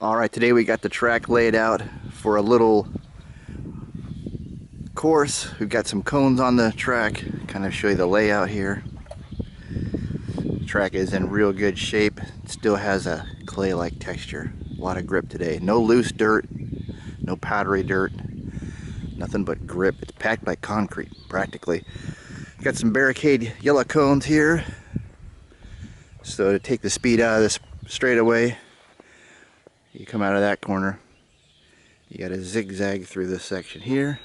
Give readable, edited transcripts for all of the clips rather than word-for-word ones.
Alright, today we got the track laid out for a little course. We've got some cones on the track, kind of show you the layout here. The track is in real good shape. It still has a clay-like texture. A lot of grip today. No loose dirt, no powdery dirt, nothing but grip. It's packed like concrete, practically. Got some barricade yellow cones here. So to take the speed out of this straightaway, you come out of that corner, you got to zigzag through this section here,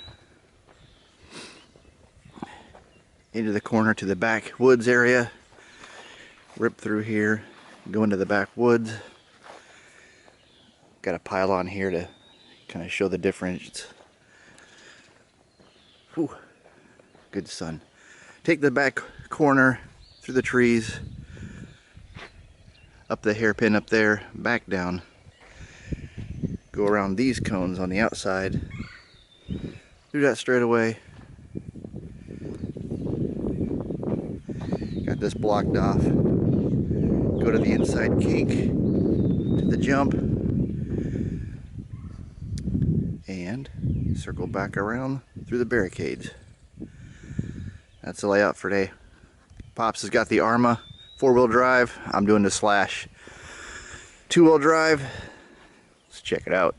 into the corner to the backwoods area, rip through here, go into the backwoods. Got a pylon here to kind of show the difference. Whew, good sun. Take the back corner through the trees, up the hairpin up there, back down. Go around these cones on the outside, do that straight away. Got this blocked off. Go to the inside kink, to the jump, and circle back around through the barricades. That's the layout for today. Pops has got the Arrma 4-wheel drive. I'm doing the Slash 2-wheel drive. Let's check it out.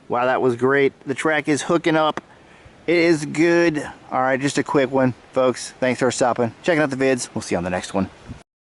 Wow, that was great. The track is hooking up. It is good. All right, just a quick one, folks. Thanks for stopping, checking out the vids. We'll see you on the next one.